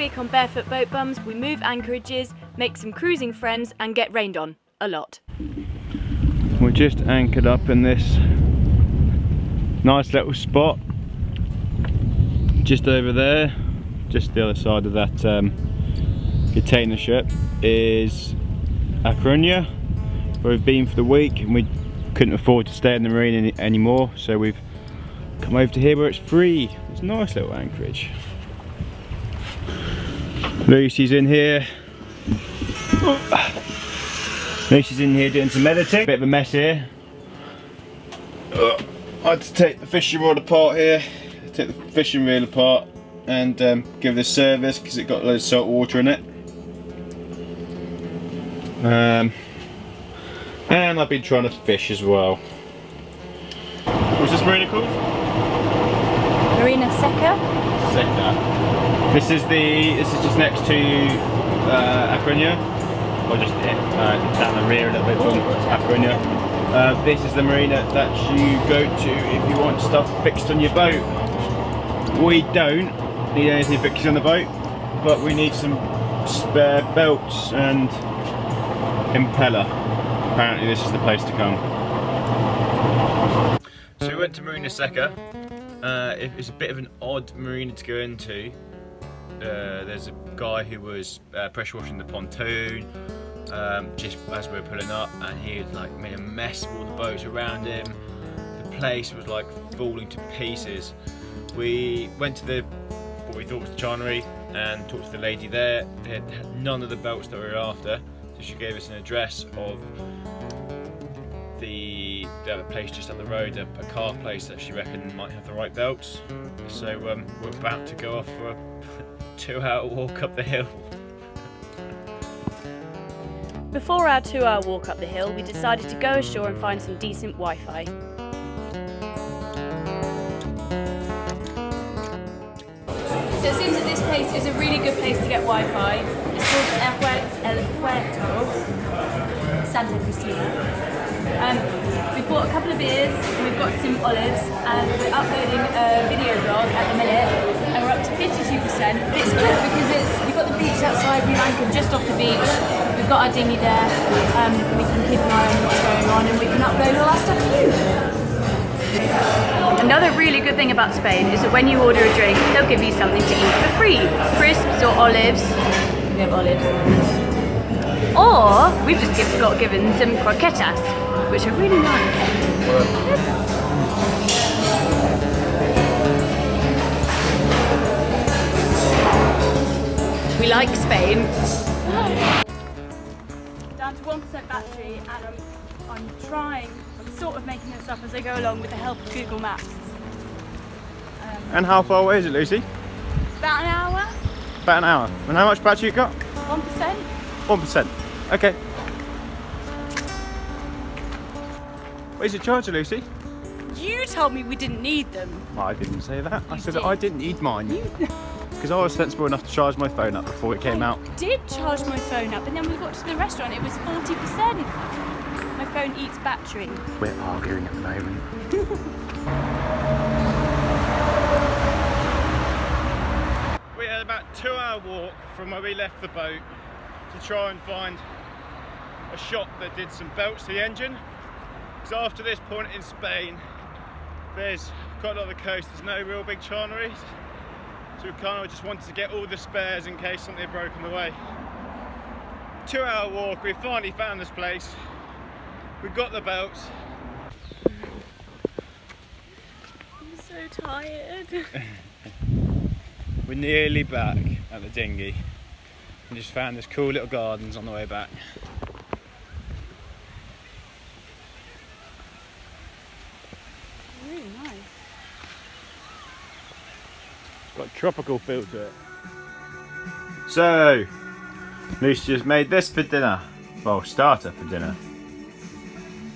week on Barefoot Boat Bums, we move anchorages, make some cruising friends and get rained on. A lot. We're just anchored up in this nice little spot. Just over there, just the other side of that container ship is Anchorages, where we've been for the week, and we couldn't afford to stay in the marine anymore, so we've come over to here where it's free. It's a nice little anchorage. Lucy's in here. Lucy's in here doing some editing. Bit of a mess here. I had to take the fishing rod apart here, take the fishing reel apart and give it a service because it got loads of salt water in it. And I've been trying to fish as well. What's this marina called? Marina Seca. Seca. This is just next to Anchorages, or just down the rear a little bit from Anchorages. This is the marina that you go to if you want stuff fixed on your boat. We don't need anything fixed on the boat, but we need some spare belts and impeller. Apparently this is the place to come. So we went to Marina Seca. It's a bit of an odd marina to go into. There's a guy who was pressure washing the pontoon just as we were pulling up, and he had like made a mess of all the boats around him. The place was like falling to pieces. We went to what we thought was the charnery and talked to the lady there. They had none of the belts that we were after, so she gave us an address of the place just up the road, a car place that she reckoned might have the right belts. So we're about to go off for a 2-hour walk up the hill. Before our 2-hour walk up the hill, we decided to go ashore and find some decent Wi-Fi. So it seems that this place is a really good place to get Wi-Fi. It's called El Puerto Santa Cristina. We've bought a couple of beers, and we've got some olives, and we're uploading a video blog at the minute, and we're up to 52%. But it's good because we've got the beach outside, we've anchored just off the beach, we've got our dinghy there, we can keep an eye on what's going on, and we can upload all our stuff for you. Another really good thing about Spain is that when you order a drink, they'll give you something to eat for free. Crisps or olives. We have olives. Or we've just got given some croquetas, which are really nice. We like Spain. Down to 1% battery, and I'm sort of making this up as I go along with the help of Google Maps. And how far away is it, Lucy? About an hour. About an hour. And how much battery you got? 1%. 1%. Okay. Where's your charger, Lucy? You told me we didn't need them. I didn't say that. I said did. that I didn't need mine. Because I was sensible enough to charge my phone up before it came out. I did charge my phone up, and then we got to the restaurant, it was 40%. My phone eats battery. We're arguing at the moment. We had about a 2-hour walk from where we left the boat to try and find a shop that did some belts to the engine. So after this point in Spain, there's quite a lot of the coast, there's no real big charneries. So we kind of just wanted to get all the spares in case something had broken the way. 2-hour walk, we finally found this place. We've got the belts. I'm so tired. We're nearly back at the dinghy. We just found this cool little gardens on the way back. Really nice. It's got a tropical feel to it. So, Lucy just made this for dinner. Well, starter for dinner.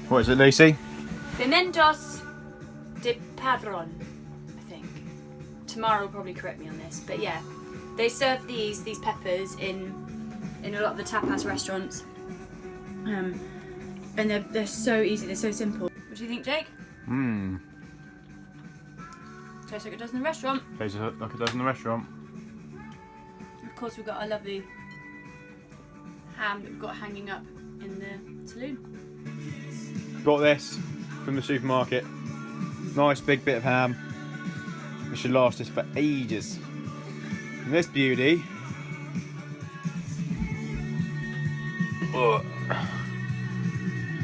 What is it, Lucy? Pimientos de padrón, I think. Tamara will probably correct me on this, but yeah. They serve these peppers in a lot of the tapas restaurants. And they're so easy, they're so simple. What do you think, Jake? Mmm. Tastes like it does in the restaurant. Tastes like it does in the restaurant. Of course we've got our lovely ham that we've got hanging up in the saloon. Got this from the supermarket. Nice big bit of ham. It should last us for ages. And this beauty.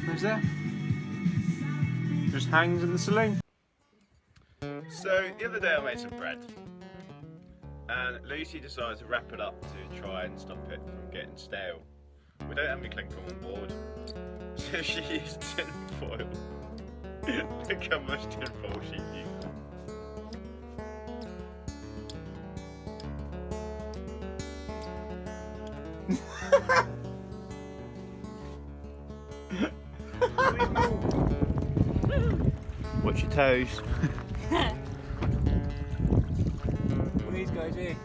Where's that? Just hangs in the saloon. So the other day I made some bread. And Lucy decided to wrap it up to try and stop it from getting stale. We don't have any cling film on board, so she used tin foil. Look how much tin foil she used. Watch your toes. What are these guys here?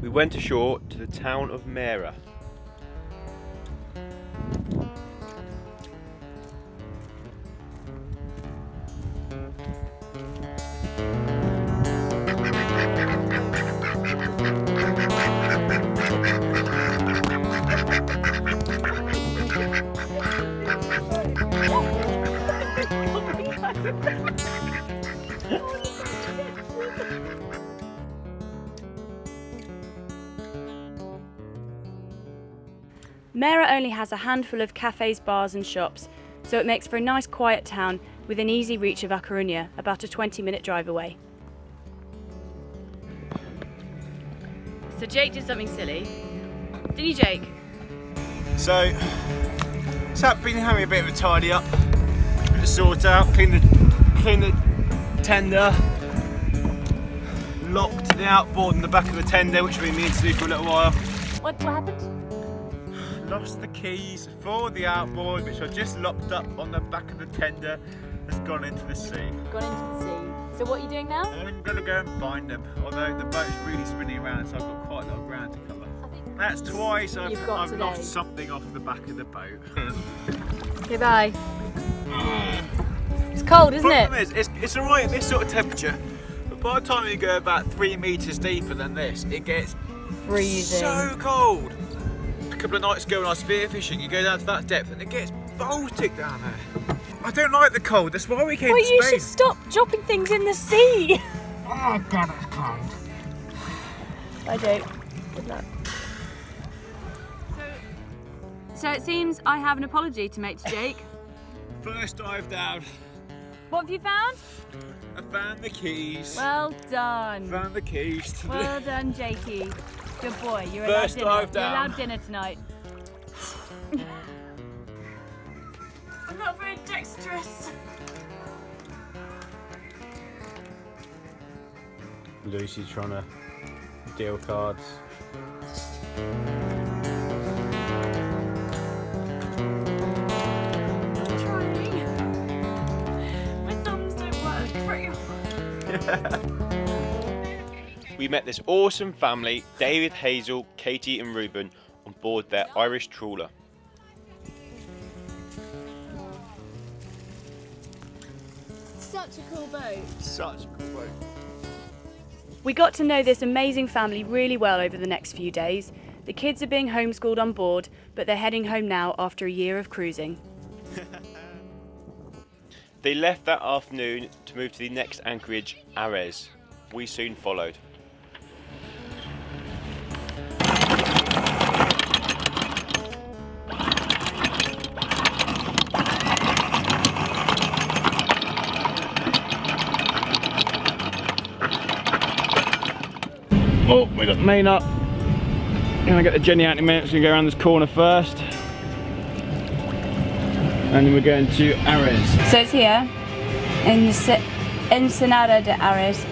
We went ashore to the town of Mera. Mera only has a handful of cafes, bars and shops, so it makes for a nice quiet town with an easy reach of A Coruña, about a 20-minute drive away. So Jake did something silly. Didn't you, Jake? So I've been having a bit of a tidy up, a bit of sort out, clean the tender, locked the outboard in the back of the tender, which we've been meaning to do for a little while. What happened? Lost the keys for the outboard, which I just locked up on the back of the tender, has gone into the sea. Gone into the sea. So what are you doing now? I'm going to go and find them, although the boat's really spinning around, so I've got quite a lot of ground to cover. That's twice I've lost something off the back of the boat. Okay, bye. It's cold, isn't it? Problem is, it's alright at this sort of temperature, but by the time you go about 3 metres deeper than this, it gets freezing. So cold. A couple of nights ago when I was spear fishing, you go down to that depth and it gets Baltic down there. I don't like the cold, that's why we came to Spain. Well, you should stop dropping things in the sea. Oh God, it's cold. I don't. Good luck. So it seems I have an apology to make to Jake. First dive down. What have you found? I found the keys. Well done. Found the keys to well done, Jakey. Good boy. You're First allowed dinner. dive down. You're allowed dinner tonight. I'm not very dexterous. Lucy's trying to deal cards. We met this awesome family, David, Hazel, Katie and Ruben, on board their Irish trawler. Such a cool boat. Such a cool boat. We got to know this amazing family really well over the next few days. The kids are being homeschooled on board, but they're heading home now after a year of cruising. They left that afternoon to move to the next anchorage, Ares. We soon followed. Oh, we got the main up. Gonna get the Jenny out in a minute, so we're gonna go around this corner first. And then we're going to Ares. So it's here, in the Ensenada de Ares,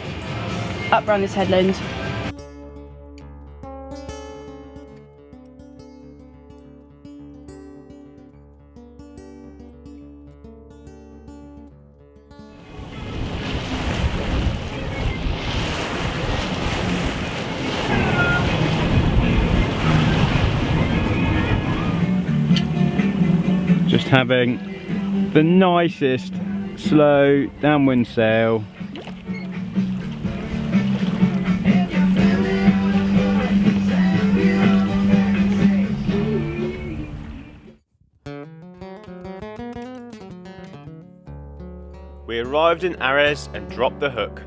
up around this headland. Just having the nicest slow downwind sail. We arrived in Ares and dropped the hook.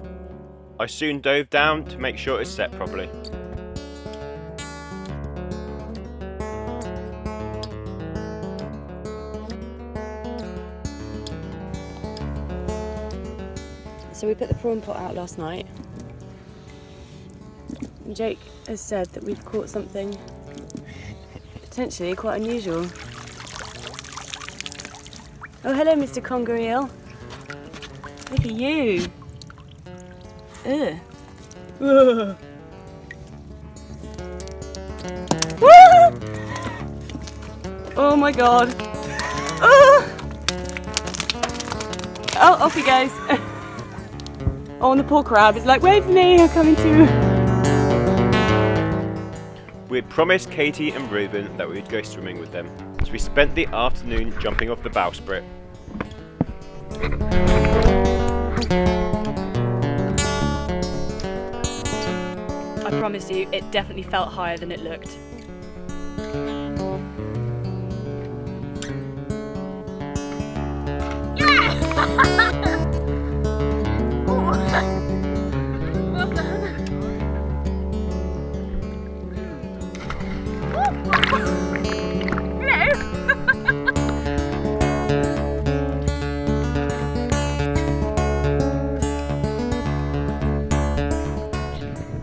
I soon dove down to make sure it's set properly. So we put the prawn pot out last night. Jake has said that we've caught something potentially quite unusual. Oh, hello, Mr. Conger eel. Look at you. Ugh. Ugh. Oh my god. Oh, off he goes. Oh, and the poor crab is like, wait for me, I'm coming too. We had promised Katie and Reuben that we would go swimming with them, so we spent the afternoon jumping off the bowsprit. I promise you, it definitely felt higher than it looked.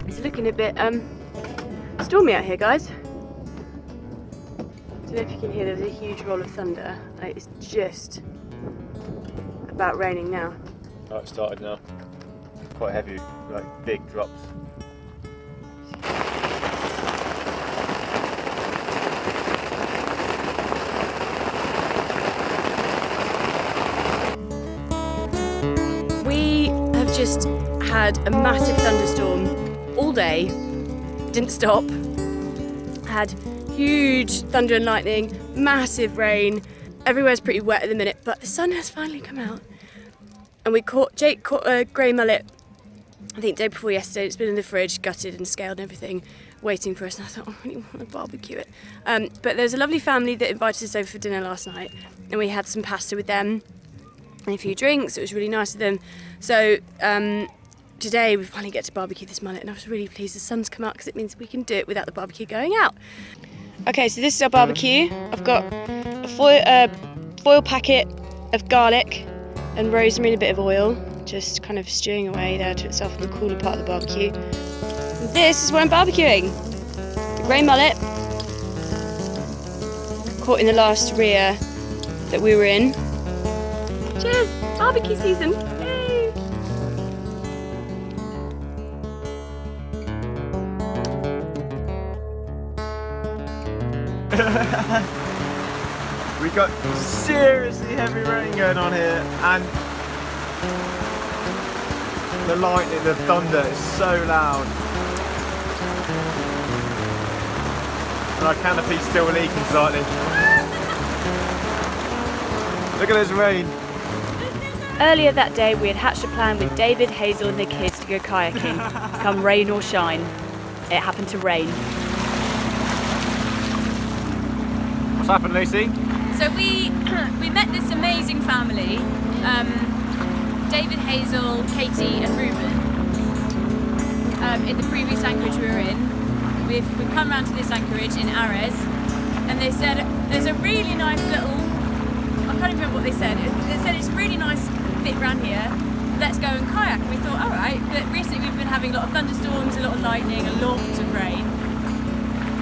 It's looking a bit stormy out here, guys. Don't know if you can hear, there's a huge roll of thunder. Like, it's just about raining now. Oh, it started now. Quite heavy, like big drops. We have just had a massive thunderstorm all day, didn't stop. Had huge thunder and lightning, massive rain. Everywhere's pretty wet at the minute, but the sun has finally come out. And Jake caught a grey mullet, I think day before yesterday. It's been in the fridge, gutted and scaled and everything, waiting for us. And I thought, I really want to barbecue it. But there's a lovely family that invited us over for dinner last night, and we had some pasta with them and a few drinks. It was really nice of them. So today we finally get to barbecue this mullet, and I was really pleased the sun's come out because it means we can do it without the barbecue going out. Okay, so this is our barbecue. I've got a foil packet of garlic and rosemary and a bit of oil, just kind of stewing away there to itself in the cooler part of the barbecue. And this is what I'm barbecuing. The grey mullet, caught in the last rear that we were in. Cheers, barbecue season. Yay. We got seriously heavy rain going on here, and the lightning, the thunder is so loud. And our canopy's still leaking slightly. Look at this rain. Earlier that day, we had hatched a plan with David, Hazel and the kids to go kayaking, come rain or shine. It happened to rain. What's happened, Lucy? So we met this amazing family, David, Hazel, Katie and Reuben, in the previous anchorage we were in. We've come round to this anchorage in Ares, and they said there's a really nice little, I can't even remember what they said. They said it's a really nice bit around here, let's go and kayak. And we thought, alright, but recently we've been having a lot of thunderstorms, a lot of lightning, a lot of rain.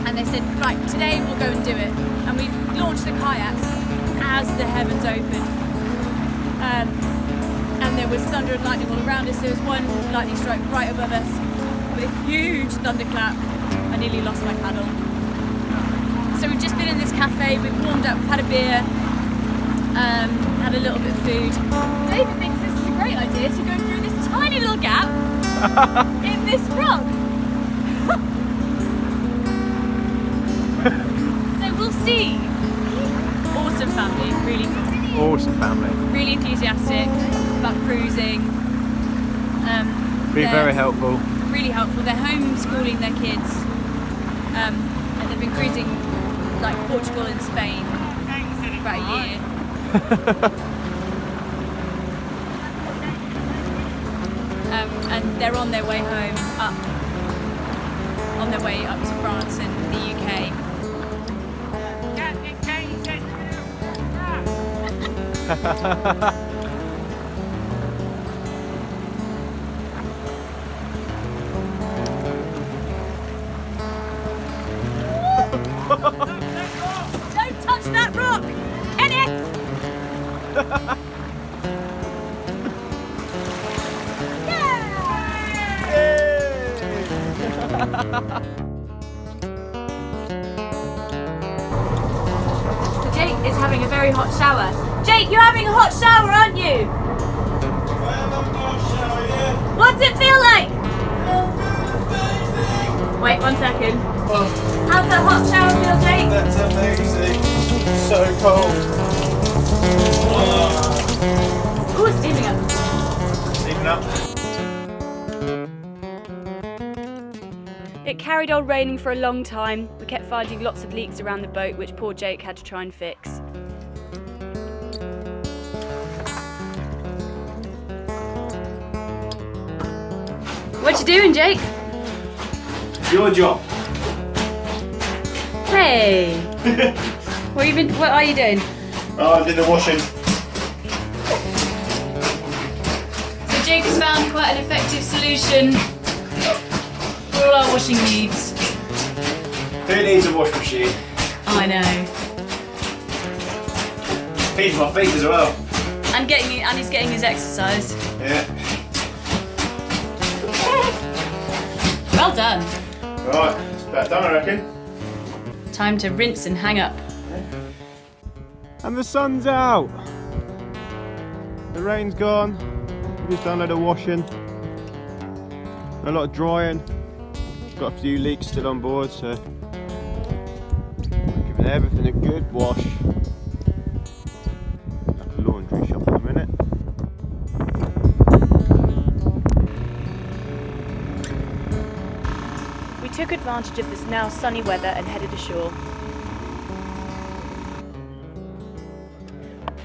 And they said, right, today we'll go and do it. And we launched the kayaks as the heavens opened. And there was thunder and lightning all around us. There was one lightning strike right above us with a huge thunderclap. I nearly lost my paddle. So we've just been in this cafe, we've warmed up, we've had a beer, had a little bit of food. David thinks this is a great idea to go through this tiny little gap in this rock. So we'll see. Awesome family, really cool. Awesome family. Really enthusiastic about cruising. Been very helpful. Really helpful. They're homeschooling their kids, and they've been cruising like Portugal and Spain for about a year. And they're on their way home on their way up to France and the UK. Don't touch that rock! Kenneth! Jake is having a very hot shower. Jake, you're having a hot shower, aren't you? What's it feel like? Wait 1 second. How's that hot shower feel, Jake? That's amazing. So cold. Ooh, it's steaming up. Steaming up. It carried on raining for a long time. We kept finding lots of leaks around the boat, which poor Jake had to try and fix. What you doing, Jake? Your job. Hey! What are you doing? Oh, I did the washing. So Jake has found quite an effective solution for all our washing needs. Who needs a wash machine? I know. Feeds my feet as well. And he's getting his exercise. Yeah. Well done. Right, it's about done, I reckon. Time to rinse and hang up. And the sun's out. The rain's gone. We've just done a load of washing. A lot of drying. Got a few leaks still on board, so we're giving everything a good wash. Like a laundry shop in a minute. We took advantage of this now sunny weather and headed ashore.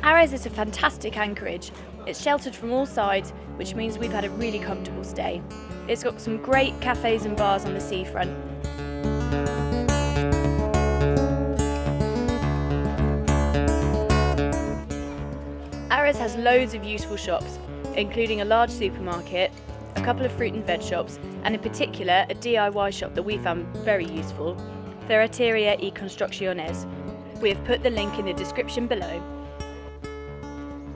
Ares is a fantastic anchorage. It's sheltered from all sides, which means we've had a really comfortable stay. It's got some great cafes and bars on the seafront. Ares has loads of useful shops, including a large supermarket, a couple of fruit and veg shops, and in particular a DIY shop that we found very useful, Ferreteria y Construcciones. We have put the link in the description below.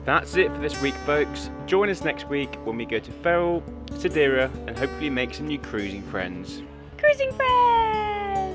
That's it for this week, folks. Join us next week when we go to Ferrol, Sidera, and hopefully make some new cruising friends. Cruising friends!